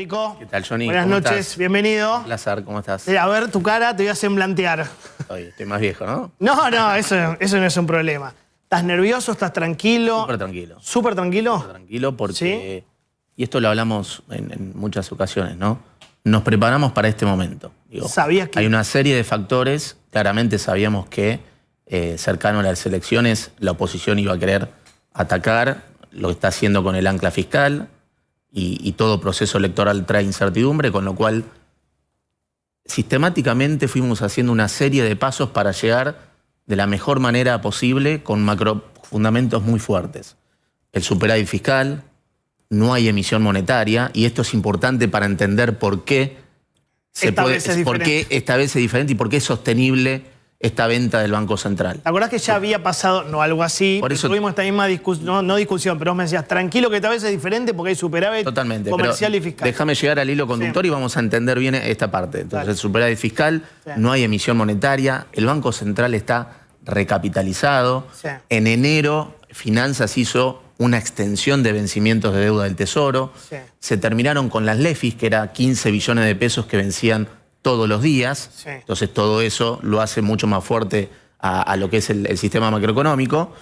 Federico. ¿Qué tal, Johnny? Buenas noches, estás? bienvenido. Un placer, ¿cómo estás? A ver tu cara, te voy a semblantear. Estoy más viejo, ¿no? No, eso no es un problema. ¿Estás nervioso? ¿Estás tranquilo? Súper tranquilo. ¿Súper tranquilo? Súper tranquilo porque, ¿Sí? y esto lo hablamos en muchas ocasiones, ¿no? Nos preparamos para este momento. Digo, ¿Sabías que...? Hay una serie de factores, claramente sabíamos que cercano a las elecciones la oposición iba a querer atacar lo que está haciendo con el ancla fiscal y todo proceso electoral trae incertidumbre, con lo cual sistemáticamente fuimos haciendo una serie de pasos para llegar de la mejor manera posible con macrofundamentos muy fuertes. El superávit fiscal, no hay emisión monetaria, y esto es importante para entender por qué esta vez es diferente y por qué es sostenible esta venta del Banco Central. ¿Te acordás que ya había pasado, no algo así? Por eso tuvimos esta misma discusión, no discusión, pero vos me decías, tranquilo que esta vez es diferente porque hay superávit comercial y fiscal. Déjame llegar al hilo conductor y vamos a entender bien esta parte. Entonces, el superávit fiscal, no hay emisión monetaria, el Banco Central está recapitalizado. En enero, Finanzas hizo una extensión de vencimientos de deuda del Tesoro. Se terminaron con las LEFIs, que era 15 billones de pesos que vencían todos los días. Entonces todo eso lo hace mucho más fuerte a lo que es el sistema macroeconómico,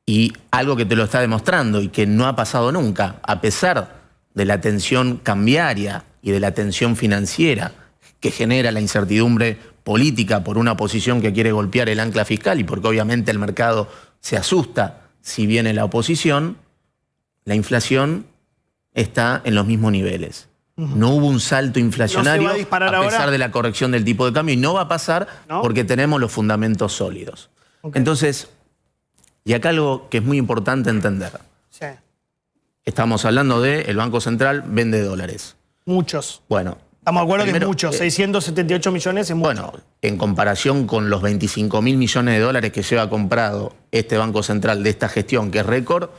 y algo que te lo está demostrando y que no ha pasado nunca, a pesar de la tensión cambiaria y de la tensión financiera que genera la incertidumbre política por una oposición que quiere golpear el ancla fiscal y porque obviamente el mercado se asusta si viene la oposición, la inflación está en los mismos niveles. No hubo un salto inflacionario a pesar de la corrección del tipo de cambio, y no va a pasar porque tenemos los fundamentos sólidos. Entonces, y acá algo que es muy importante entender. Estamos hablando de el Banco Central vende dólares. Muchos. Bueno. Estamos de acuerdo que es mucho, 678 millones es mucho. Bueno, en comparación con los 25.000 millones de dólares que lleva comprado este Banco Central de esta gestión, que es récord,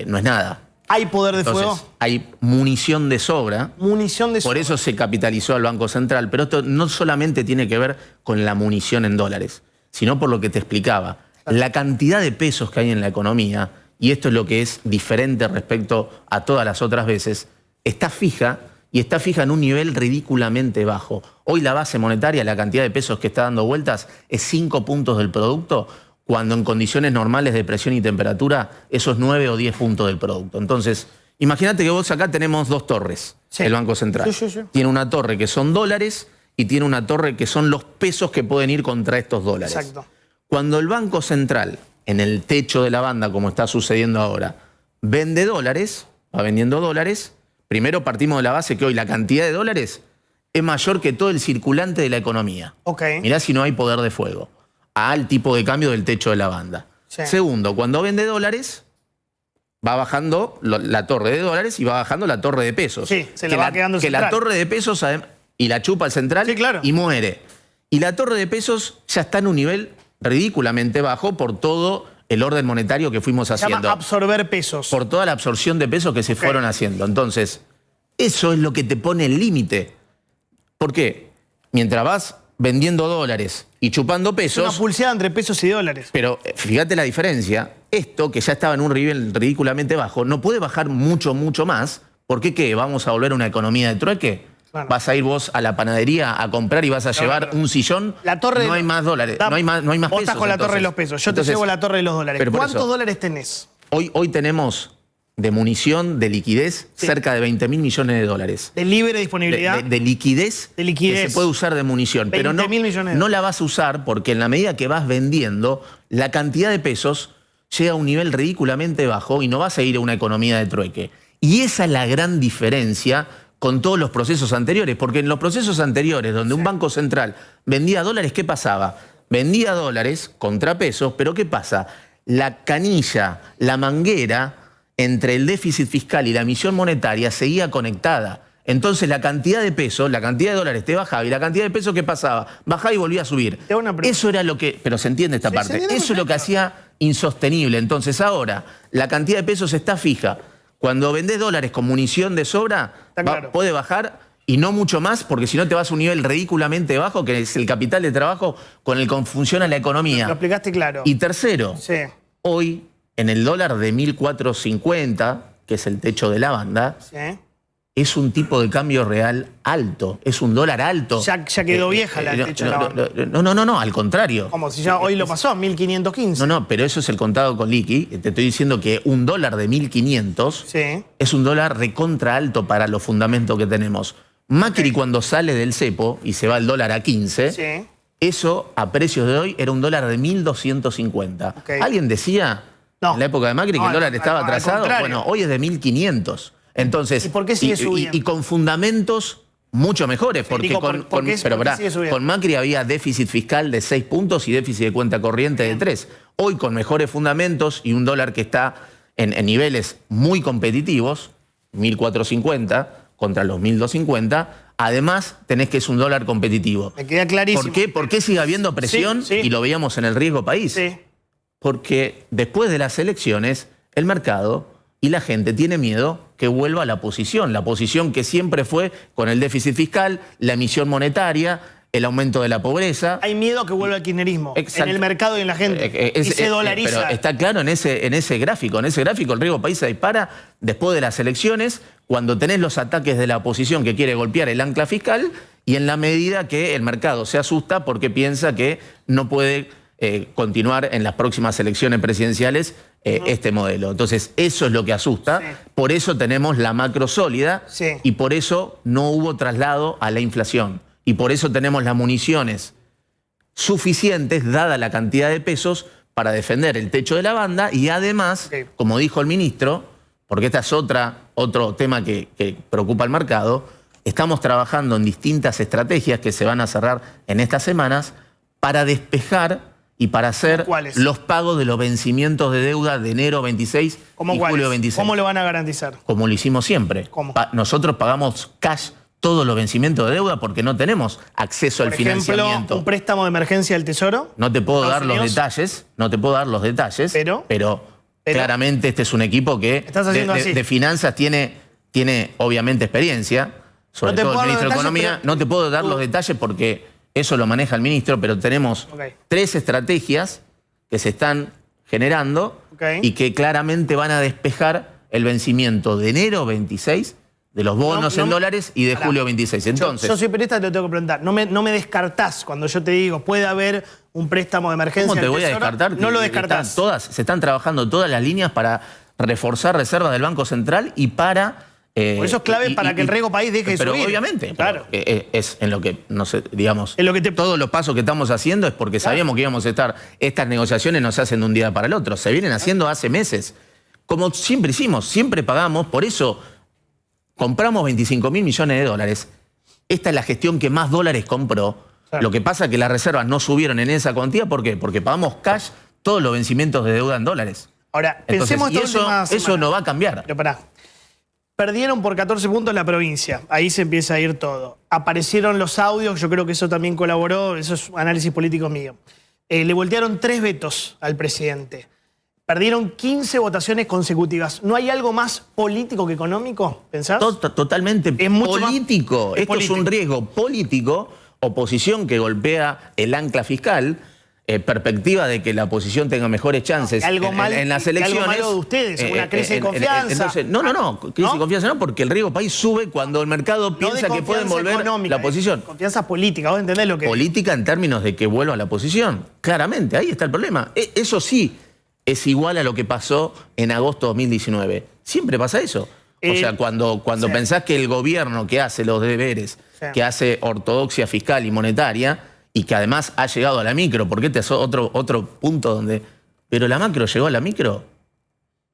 no es nada. ¿Hay poder de fuego? Hay munición de sobra. Munición de sobra. Por eso se capitalizó al Banco Central. Pero esto no solamente tiene que ver con la munición en dólares, sino por lo que te explicaba. La cantidad de pesos que hay en la economía, y esto es lo que es diferente respecto a todas las otras veces, está fija, y está fija en un nivel ridículamente bajo. Hoy la base monetaria, la cantidad de pesos que está dando vueltas, es 5 puntos del producto, cuando en condiciones normales de presión y temperatura, eso es 9 o 10 puntos del producto. Entonces, imagínate que vos acá tenemos dos torres, el Banco Central. Tiene una torre que son dólares y tiene una torre que son los pesos que pueden ir contra estos dólares. Exacto. Cuando el Banco Central, en el techo de la banda, como está sucediendo ahora, vende dólares, va vendiendo dólares, primero partimos de la base que hoy la cantidad de dólares es mayor que todo el circulante de la economía. Mirá si no hay poder de fuego al tipo de cambio del techo de la banda. Segundo, cuando vende dólares, va bajando la torre de dólares y va bajando la torre de pesos. Se le va quedando que la torre de pesos y la chupa el central y muere. Y la torre de pesos ya está en un nivel ridículamente bajo por todo el orden monetario que fuimos haciendo. Se llama absorber pesos. Por toda la absorción de pesos que se fueron haciendo. Entonces, eso es lo que te pone el límite. ¿Por qué? Mientras vas vendiendo dólares y chupando pesos... Es una pulseada entre pesos y dólares. Pero fíjate la diferencia. Esto, que ya estaba en un nivel ridículamente bajo, no puede bajar mucho más. ¿Por qué? ¿Qué? ¿Vamos a volver a una economía de trueque? Vas a ir vos a la panadería a comprar y vas a llevar un sillón. La torre, no hay más dólares, no hay más pesos. Vos estás con la torre de los pesos, yo te llevo la torre de los dólares. ¿Cuántos dólares tenés? Hoy tenemos de munición, de liquidez, cerca de 20.000 millones de dólares. ¿De libre disponibilidad? De liquidez que se puede usar de munición. Pero no la vas a usar porque en la medida que vas vendiendo, la cantidad de pesos llega a un nivel ridículamente bajo y no vas a ir a una economía de trueque. Y esa es la gran diferencia con todos los procesos anteriores, porque en los procesos anteriores, donde un banco central vendía dólares, ¿qué pasaba? Vendía dólares contra pesos, pero ¿qué pasa? La canilla, la manguera entre el déficit fiscal y la emisión monetaria seguía conectada. Entonces la cantidad de pesos, la cantidad de dólares te bajaba y la cantidad de pesos que pasaba, bajaba y volvía a subir. Eso era lo que... Pero se entiende esta parte. Eso es lo que hacía insostenible. Entonces ahora la cantidad de pesos está fija. Cuando vendés dólares con munición de sobra, puede bajar y no mucho más, porque si no te vas a un nivel ridículamente bajo, que es el capital de trabajo con el que funciona la economía. Lo explicaste claro. Y tercero, hoy en el dólar de 1.450, que es el techo de la banda, es un tipo de cambio real alto, es un dólar alto. Ya quedó vieja el techo de la banda. No, al contrario. Como si ya hoy lo pasó a 1.515. No, pero eso es el contado con liqui. Te estoy diciendo que un dólar de 1.500 es un dólar recontra alto para los fundamentos que tenemos. Macri cuando sale del cepo y se va el dólar a 15, eso a precios de hoy era un dólar de 1.250. ¿Alguien decía en la época de Macri que el dólar estaba atrasado? Bueno, hoy es de 1.500. Entonces, ¿y por qué sigue subiendo? Y con fundamentos mucho mejores, porque con Macri había déficit fiscal de 6 puntos y déficit de cuenta corriente de 3. Hoy con mejores fundamentos y un dólar que está en niveles muy competitivos, 1.450 contra los 1.250, además tenés que es un dólar competitivo. Me queda clarísimo. ¿Por qué sigue habiendo presión? Y lo veíamos en el riesgo país. Porque después de las elecciones, el mercado y la gente tiene miedo que vuelva a la posición que siempre fue con el déficit fiscal, la emisión monetaria, el aumento de la pobreza. Hay miedo que vuelva al kirchnerismo en el mercado y en la gente. Y se dolariza. Pero está claro en ese gráfico. En ese gráfico el riesgo país se dispara después de las elecciones, cuando tenés los ataques de la oposición que quiere golpear el ancla fiscal y en la medida que el mercado se asusta porque piensa que no puede continuar en las próximas elecciones presidenciales este modelo. Entonces, eso es lo que asusta. Por eso tenemos la macro sólida y por eso no hubo traslado a la inflación. Y por eso tenemos las municiones suficientes, dada la cantidad de pesos, para defender el techo de la banda y además, como dijo el ministro, porque este es otro tema que preocupa al mercado, estamos trabajando en distintas estrategias que se van a cerrar en estas semanas para despejar y para hacer los pagos de los vencimientos de deuda de enero 26 y julio 26. ¿Cómo lo van a garantizar? Como lo hicimos siempre. Nosotros pagamos cash todos los vencimientos de deuda porque no tenemos acceso al financiamiento. Por ejemplo, un préstamo de emergencia del Tesoro. No te puedo dar los detalles, pero claramente este es un equipo que de finanzas tiene obviamente experiencia, sobre todo el ministro de Economía. No te puedo dar los detalles porque eso lo maneja el ministro, pero tenemos 3 estrategias que se están generando y que claramente van a despejar el vencimiento de enero 26 de los bonos en dólares y de julio 26. Entonces, yo soy periodista y te lo tengo que preguntar. No me descartás cuando yo te digo puede haber un préstamo de emergencia. ¿Cómo te voy a descartar? No lo descartás. Se están trabajando todas las líneas para reforzar reservas del Banco Central y para... Por eso es clave para que el riesgo país deje de subir. Pero obviamente, claro. Es en lo que, no sé, digamos, en lo que todos los pasos que estamos haciendo es porque sabíamos que íbamos a estar... Estas negociaciones no se hacen de un día para el otro, se vienen haciendo hace meses. Como siempre hicimos, siempre pagamos, por eso compramos 25.000 millones de dólares. Esta es la gestión que más dólares compró. Lo que pasa es que las reservas no subieron en esa cuantía. ¿Por qué? Porque pagamos cash todos los vencimientos de deuda en dólares. Ahora, pensemos eso no va a cambiar. Pero pará. Perdieron por 14 puntos la provincia. Ahí se empieza a ir todo. Aparecieron los audios, yo creo que eso también colaboró, eso es análisis político mío. Le voltearon 3 vetos al presidente. Perdieron 15 votaciones consecutivas. ¿No hay algo más político que económico, pensás? Totalmente político. Esto es un riesgo político, oposición que golpea el ancla fiscal, perspectiva de que la oposición tenga mejores chances en las elecciones. Algo malo de ustedes, una crisis de confianza. Entonces, crisis de confianza no, porque el riesgo país sube cuando el mercado piensa que pueden volver la oposición. Confianza política, ¿vos entendés lo que política en términos de que vuelva a la oposición. Claramente, ahí está el problema. Eso sí es igual a lo que pasó en agosto de 2019. Siempre pasa eso. O sea, cuando pensás que el gobierno que hace los deberes, que hace ortodoxia fiscal y monetaria, y que además ha llegado a la micro, porque este es otro punto donde... Pero la macro llegó a la micro.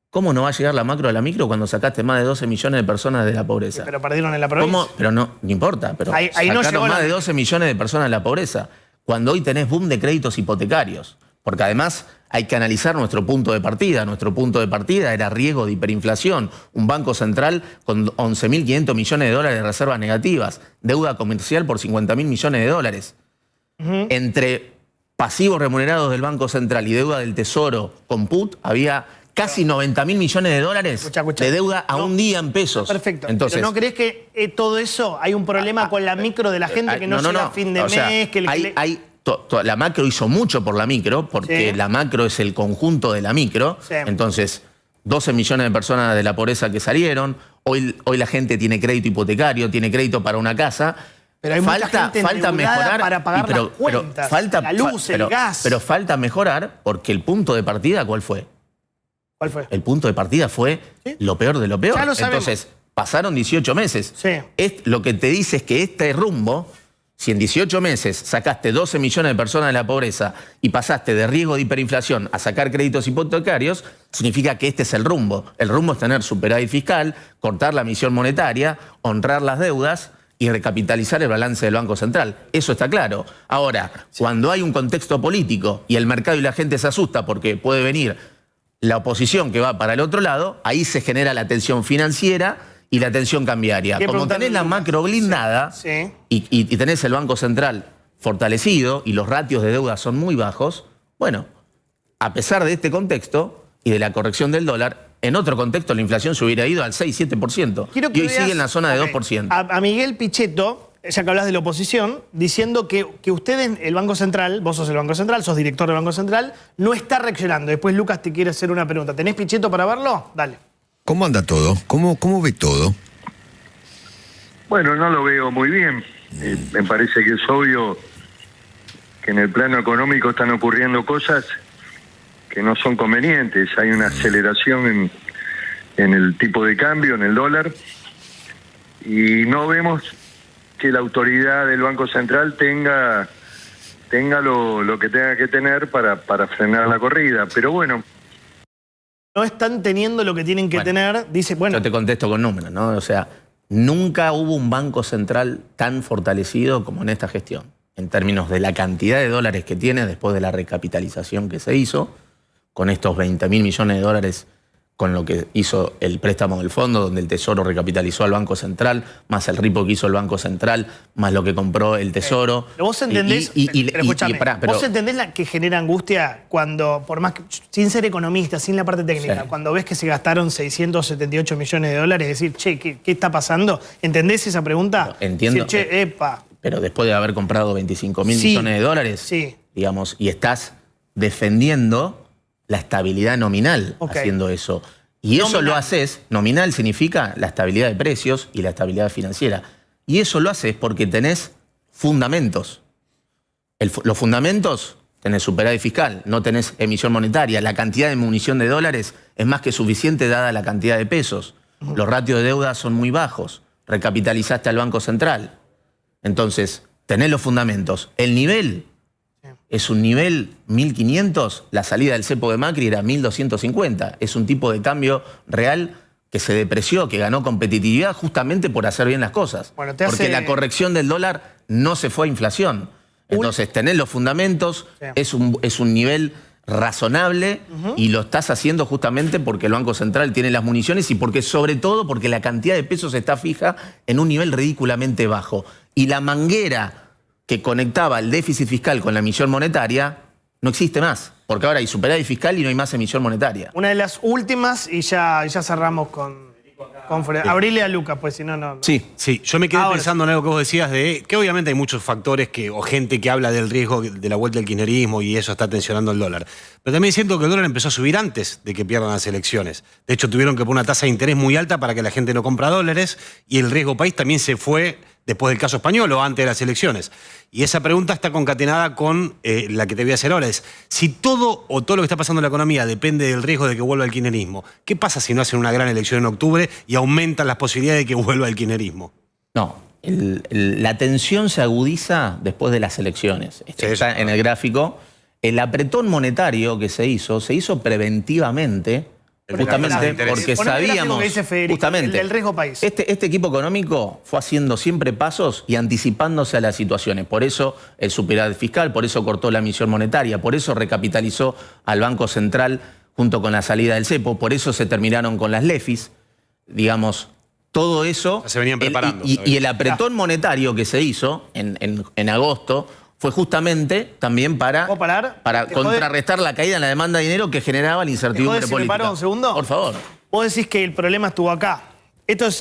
¿Cómo no va a llegar la macro a la micro cuando sacaste más de 12 millones de personas de la pobreza? Pero perdieron en la provincia. Pero no importa. Pero ahí sacaron más de 12 millones de personas de la pobreza. Cuando hoy tenés boom de créditos hipotecarios. Porque además hay que analizar nuestro punto de partida. Nuestro punto de partida era riesgo de hiperinflación. Un banco central con 11.500 millones de dólares de reservas negativas. Deuda comercial por 50.000 millones de dólares. Entre pasivos remunerados del Banco Central y deuda del Tesoro con PUT, había casi 90.000 millones de dólares de deuda a un día en pesos. Perfecto. Entonces, ¿pero no crees que todo eso hay un problema con la micro de la gente que no llega a fin de mes? La macro hizo mucho por la micro, porque la macro es el conjunto de la micro. Entonces, 12 millones de personas de la pobreza que salieron, Hoy la gente tiene crédito hipotecario, tiene crédito para una casa. Pero hay mucha gente falta mejorar para pagar las cuentas, la luz, el gas. Pero falta mejorar porque el punto de partida, ¿cuál fue? ¿Cuál fue? El punto de partida fue lo peor de lo peor. Ya lo sabemos. Entonces, pasaron 18 meses. Sí. Lo que te dice es que este rumbo, si en 18 meses sacaste 12 millones de personas de la pobreza y pasaste de riesgo de hiperinflación a sacar créditos hipotecarios, significa que este es el rumbo. El rumbo es tener superávit fiscal, cortar la emisión monetaria, honrar las deudas y recapitalizar el balance del Banco Central. Eso está claro. Ahora, cuando hay un contexto político y el mercado y la gente se asusta porque puede venir la oposición que va para el otro lado, ahí se genera la tensión financiera y la tensión cambiaria. Como tenés la macro blindada y tenés el Banco Central fortalecido y los ratios de deuda son muy bajos, bueno, a pesar de este contexto y de la corrección del dólar, en otro contexto la inflación se hubiera ido al 6-7%. Y hoy sigue en la zona de 2%. A Miguel Pichetto, ya que hablas de la oposición, diciendo que ustedes, el Banco Central, vos sos el Banco Central, sos director del Banco Central, no está reaccionando. Después Lucas te quiere hacer una pregunta. ¿Tenés Pichetto para verlo? Dale. ¿Cómo anda todo? ¿Cómo ve todo? Bueno, no lo veo muy bien. Me parece que es obvio que en el plano económico están ocurriendo cosas que no son convenientes. Hay una aceleración en el tipo de cambio, en el dólar, y no vemos que la autoridad del Banco Central tenga lo que tenga que tener para frenar la corrida. Pero bueno, no están teniendo lo que tienen que tener, dice, bueno. Yo te contesto con números, ¿no? O sea, nunca hubo un Banco Central tan fortalecido como en esta gestión, en términos de la cantidad de dólares que tiene después de la recapitalización que se hizo, con estos 20.000 millones de dólares, con lo que hizo el préstamo del fondo, donde el Tesoro recapitalizó al Banco Central, más el ripo que hizo el Banco Central, más lo que compró el Tesoro. Pero vos entendés, pero escúchame, vos entendés la que genera angustia cuando, por más que, sin ser economista, sin la parte técnica, cuando ves que se gastaron 678 millones de dólares, decir, che, ¿qué está pasando? ¿Entendés esa pregunta? Entiendo. Decir, che, epa. Pero después de haber comprado 25.000 millones de dólares, digamos, y estás defendiendo la estabilidad nominal haciendo eso. Y eso lo haces, nominal significa la estabilidad de precios y la estabilidad financiera. Y eso lo haces porque tenés fundamentos. Los fundamentos, tenés superávit fiscal, no tenés emisión monetaria, la cantidad de munición de dólares es más que suficiente dada la cantidad de pesos. Los ratios de deuda son muy bajos, recapitalizaste al Banco Central. Entonces, tenés los fundamentos. El nivel es un nivel 1.500, la salida del cepo de Macri era 1.250. Es un tipo de cambio real que se depreció, que ganó competitividad justamente por hacer bien las cosas. Bueno, porque la corrección del dólar no se fue a inflación. Entonces, tenés los fundamentos, es un nivel razonable y lo estás haciendo justamente porque el Banco Central tiene las municiones y porque, sobre todo, porque la cantidad de pesos está fija en un nivel ridículamente bajo. Y la manguera que conectaba el déficit fiscal con la emisión monetaria no existe más, porque ahora hay superávit fiscal y no hay más emisión monetaria. Una de las últimas y ya cerramos con abrile a Lucas, pues si no. Sí, yo me quedé pensando en algo que vos decías de que obviamente hay muchos factores o gente que habla del riesgo de la vuelta del kirchnerismo y eso está tensionando el dólar. Pero también siento que el dólar empezó a subir antes de que pierdan las elecciones. De hecho, tuvieron que poner una tasa de interés muy alta para que la gente no compra dólares y el riesgo país también se fue después del caso español o antes de las elecciones. Y esa pregunta está concatenada con la que te voy a hacer ahora. Es, si todo lo que está pasando en la economía depende del riesgo de que vuelva el kirchnerismo, ¿qué pasa si no hacen una gran elección en octubre y aumentan las posibilidades de que vuelva el kirchnerismo? No, la tensión se agudiza después de las elecciones. Está en el gráfico. El apretón monetario que se hizo preventivamente, justamente porque sabíamos, justamente, el riesgo país. Este equipo económico fue haciendo siempre pasos y anticipándose a las situaciones. Por eso el superávit fiscal, por eso cortó la emisión monetaria, por eso recapitalizó al Banco Central junto con la salida del cepo, por eso se terminaron con las LEFIs, digamos, todo eso. Se venían preparando. Y el apretón monetario que se hizo en agosto fue justamente también para contrarrestar la caída en la demanda de dinero que generaba la incertidumbre política. ¿Me paro un segundo? Por favor. Vos decís que el problema estuvo acá.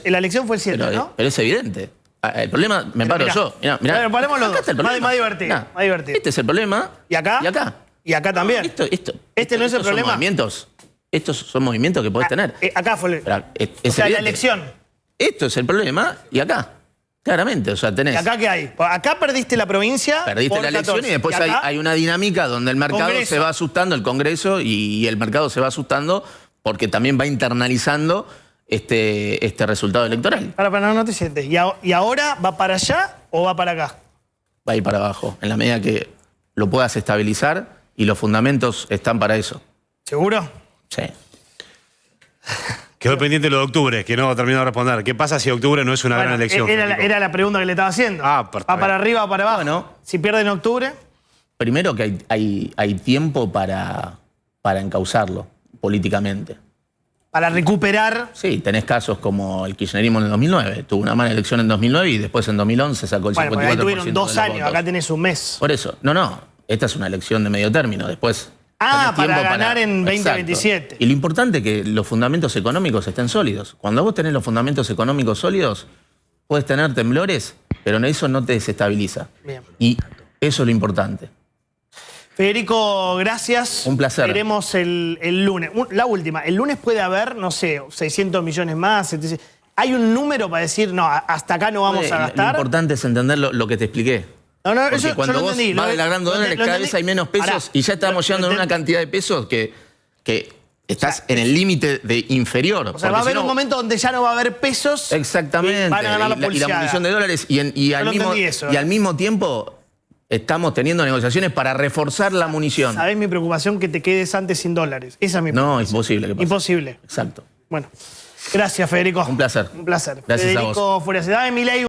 La elección fue el 7, ¿no? Pero es evidente. El problema, paro yo. Mirá, paremos los dos. Más divertido. Este es el problema. ¿Y acá? Y acá. ¿Y acá también? ¿Este no es el problema? Estos son movimientos que podés tener. Acá fue la elección. esto es el problema y acá, claramente, o sea, tenés... ¿Y acá qué hay? Acá perdiste la provincia. Perdiste por la elección 14. y después hay una dinámica donde el mercado Congreso. se va asustando, el Congreso, y el mercado se va asustando porque también va internalizando este resultado electoral. Para, no te sientes. ¿Y ahora va para allá o va para acá? Va a ir para abajo, en la medida que lo puedas estabilizar y los fundamentos están para eso. ¿Seguro? Sí. Quedó pendiente lo de octubre, que no terminó de responder. ¿Qué pasa si octubre no es una gran elección? Era la pregunta que le estaba haciendo. Perfecto. ¿Va para arriba o para abajo? Bueno. Si pierde en octubre. Primero que hay tiempo para encauzarlo políticamente. Para recuperar. Sí, tenés casos como el kirchnerismo en el 2009. Tuvo una mala elección en 2009 y después en 2011 sacó el 54% Bueno, porque ahí tuvieron de 2 los años, votos. acá tenés un mes. Por eso, no, esta es una elección de medio término. Después tenés Para tiempo ganar en Exacto. 2027. Y lo importante es que los fundamentos económicos estén sólidos. Cuando vos tenés los fundamentos económicos sólidos, puedes tener temblores, pero eso no te desestabiliza. Bien. Y eso es lo importante. Federico, gracias. Un placer. Veremos el lunes. La última. El lunes puede haber, no sé, 600 millones más. 700. ¿Hay un número para decir, no, hasta acá no vamos a Lo gastar? importante es entender lo que te expliqué. No, Porque eso cuando yo lo vos entendí. vas alargando dólares, cada entendí. vez hay menos pesos Pará. y ya estamos llegando a una cantidad de pesos que estás en el límite de inferior. O sea, va a haber un momento donde ya no va a haber pesos. Exactamente. Van a ganar la y la pulseada. munición de dólares. Y al mismo tiempo estamos teniendo negociaciones para reforzar la munición. ¿Sabés mi preocupación? Que te quedes antes sin dólares. Esa es mi preocupación. No, es imposible que pase. Imposible. Exacto. Bueno. Gracias, Federico. Un placer. Un placer. Gracias a vos. Federico Furias. Dame mi ley.